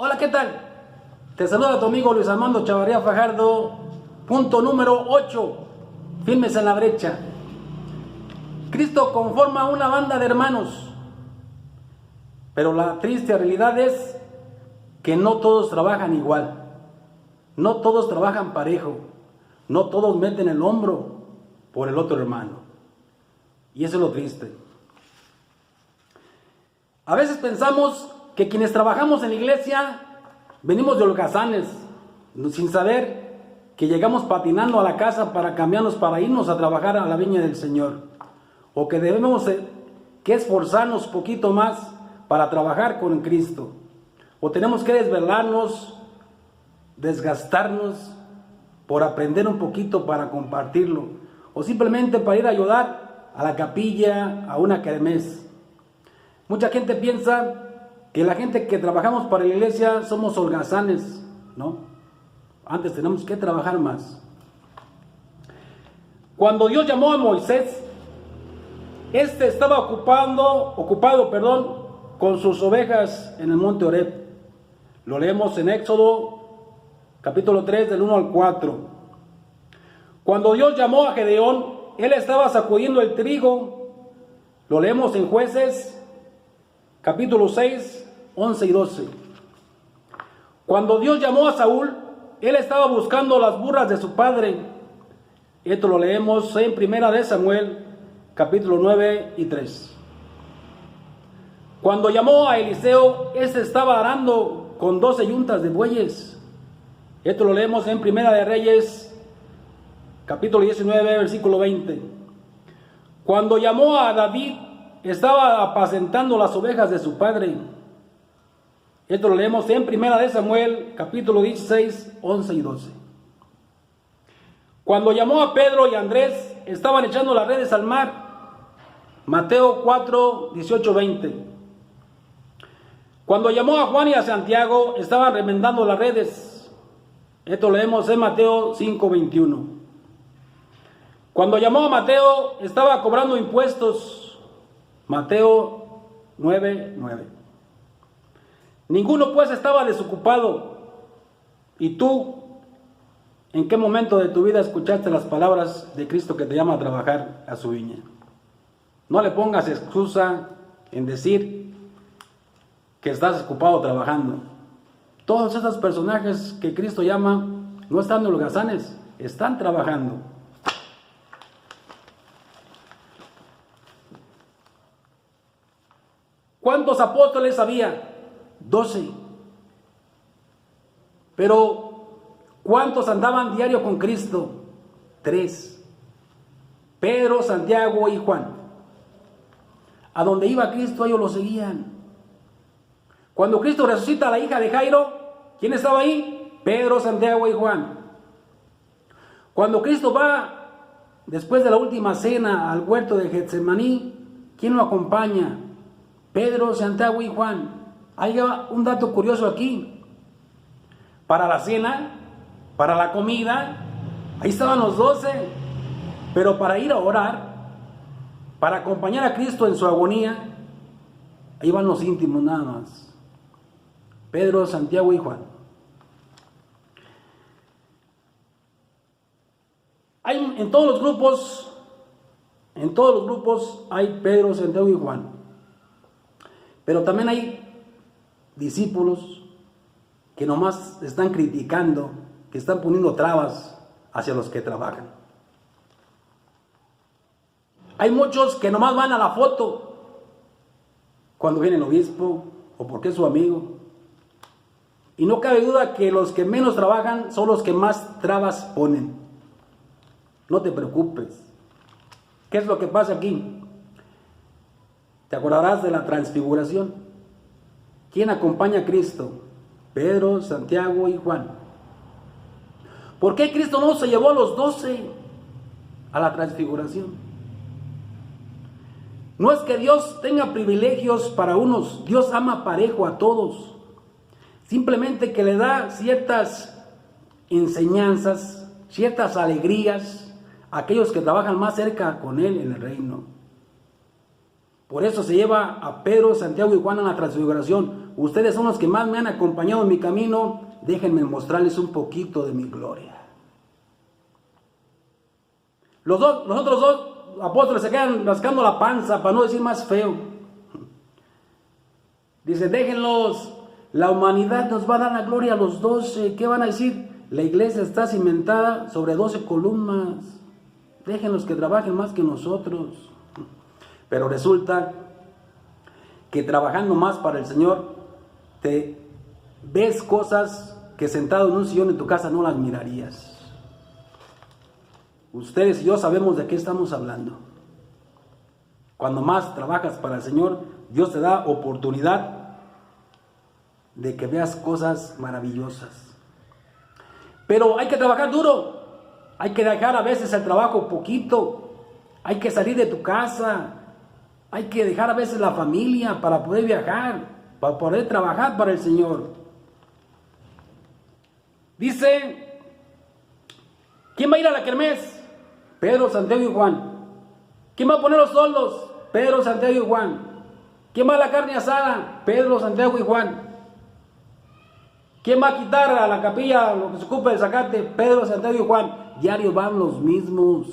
Hola, ¿qué tal? Te saluda tu amigo Luis Armando Chavarría Fajardo. Punto número 8. Firmes en la brecha. Cristo conforma una banda de hermanos, pero la triste realidad es que no todos trabajan igual. No todos trabajan parejo. No todos meten el hombro por el otro hermano. Y eso es lo triste. A veces pensamos que quienes trabajamos en la iglesia venimos de holgazanes, sin saber que llegamos patinando a la casa para cambiarnos, para irnos a trabajar a la viña del Señor, o que debemos que esforzarnos poquito más para trabajar con Cristo, o tenemos que desvelarnos, desgastarnos por aprender un poquito para compartirlo, o simplemente para ir a ayudar a la capilla, a una kermés. Mucha gente piensa que la gente que trabajamos para la iglesia somos holgazanes, ¿no? Antes tenemos que trabajar más. Cuando Dios llamó a Moisés, este estaba ocupado, con sus ovejas en el monte Horeb. Lo leemos en Éxodo capítulo 3 del 1 al 4. Cuando Dios llamó a Gedeón, él estaba sacudiendo el trigo. Lo leemos en Jueces capítulo 6, 11 y 12. Cuando Dios llamó a Saúl, él estaba buscando las burras de su padre. Esto lo leemos en Primera de Samuel, capítulo 9 y 3. Cuando llamó a Eliseo, este estaba arando con 12 yuntas de bueyes. Esto lo leemos en Primera de Reyes, capítulo 19, versículo 20. Cuando llamó a David, estaba apacentando las ovejas de su padre. Esto lo leemos en Primera de Samuel, capítulo 16, 11 y 12. Cuando llamó a Pedro y Andrés, estaban echando las redes al mar. Mateo 4, 18, 20. Cuando llamó a Juan y a Santiago, estaban remendando las redes. Esto lo leemos en Mateo 5, 21. Cuando llamó a Mateo, estaba cobrando impuestos. Mateo 9, 9. Ninguno pues estaba desocupado. ¿Y tú, en qué momento de tu vida escuchaste las palabras de Cristo que te llama a trabajar a su viña? No le pongas excusa en decir que estás ocupado trabajando. Todos esos personajes que Cristo llama no están en holgazanes, están trabajando. ¿Cuántos apóstoles había? 12. Pero ¿cuántos andaban diario con Cristo? 3. Pedro, Santiago y Juan. A donde iba Cristo, ellos lo seguían. Cuando Cristo resucita a la hija de Jairo, ¿quién estaba ahí? Pedro, Santiago y Juan. Cuando Cristo va después de la última cena al huerto de Getsemaní, ¿quién lo acompaña? Pedro, Santiago y Juan. Hay un dato curioso aquí. Para la cena, para la comida, ahí estaban los 12. Pero para ir a orar, para acompañar a Cristo en su agonía, ahí van los íntimos nada más. Pedro, Santiago y Juan. En todos los grupos hay Pedro, Santiago y Juan. Pero también hay discípulos que nomás están criticando, que están poniendo trabas hacia los que trabajan. Hay muchos que nomás van a la foto cuando viene el obispo o porque es su amigo. Y no cabe duda que los que menos trabajan son los que más trabas ponen. No te preocupes. ¿Qué es lo que pasa aquí? Te acordarás de la transfiguración. ¿Quién acompaña a Cristo? Pedro, Santiago y Juan. ¿Por qué Cristo no se llevó a los 12 a la transfiguración? No es que Dios tenga privilegios para unos. Dios ama parejo a todos. Simplemente que le da ciertas enseñanzas, ciertas alegrías a aquellos que trabajan más cerca con Él en el reino. Por eso se lleva a Pedro, Santiago y Juan a la transfiguración. Ustedes son los que más me han acompañado en mi camino. Déjenme mostrarles un poquito de mi gloria. Los otros dos apóstoles se quedan rascando la panza, para no decir más feo. Dice, déjenlos. La humanidad nos va a dar la gloria a los 12. ¿Qué van a decir? La iglesia está cimentada sobre 12 columnas. Déjenlos que trabajen más que nosotros. Pero resulta que trabajando más para el Señor, te ves cosas que sentado en un sillón en tu casa no las mirarías. Ustedes y yo sabemos de qué estamos hablando. Cuando más trabajas para el Señor, Dios te da oportunidad de que veas cosas maravillosas. Pero hay que trabajar duro. Hay que dejar a veces el trabajo poquito. Hay que salir de tu casa. Hay que dejar a veces la familia para poder viajar, para poder trabajar para el Señor. Dice, ¿quién va a ir a la kermés? Pedro, Santiago y Juan. ¿Quién va a poner los toldos? Pedro, Santiago y Juan. ¿Quién va a la carne asada? Pedro, Santiago y Juan. ¿Quién va a quitar a la capilla lo que se ocupa del zacate? Pedro, Santiago y Juan. Diarios van los mismos.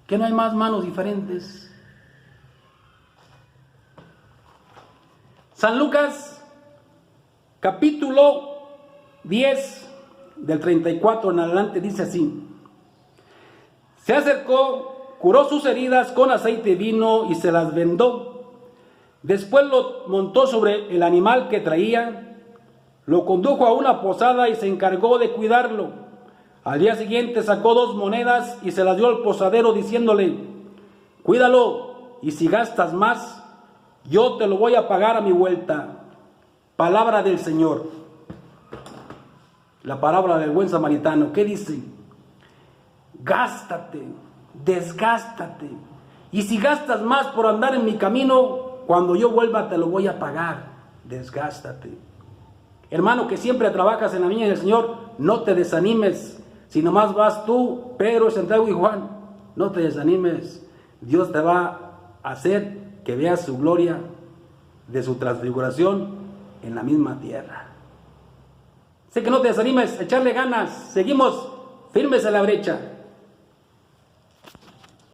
¿Que no hay más manos diferentes? San Lucas, capítulo 10, del 34 en adelante, dice así. Se acercó, curó sus heridas con aceite y vino y se las vendó. Después lo montó sobre el animal que traía, lo condujo a una posada y se encargó de cuidarlo. Al día siguiente sacó 2 monedas y se las dio al posadero diciéndole, cuídalo y si gastas más, yo te lo voy a pagar a mi vuelta. Palabra del Señor. La palabra del buen samaritano. ¿Qué dice? Gástate, desgástate. Y si gastas más por andar en mi camino, cuando yo vuelva te lo voy a pagar. Desgástate. Hermano, que siempre trabajas en la viña del Señor, no te desanimes. Si nomás vas tú, Pedro, Santiago y Juan, no te desanimes. Dios te va a hacer que veas su gloria de su transfiguración en la misma tierra. Sé que no te desanimes, echarle ganas. Seguimos firmes en la brecha.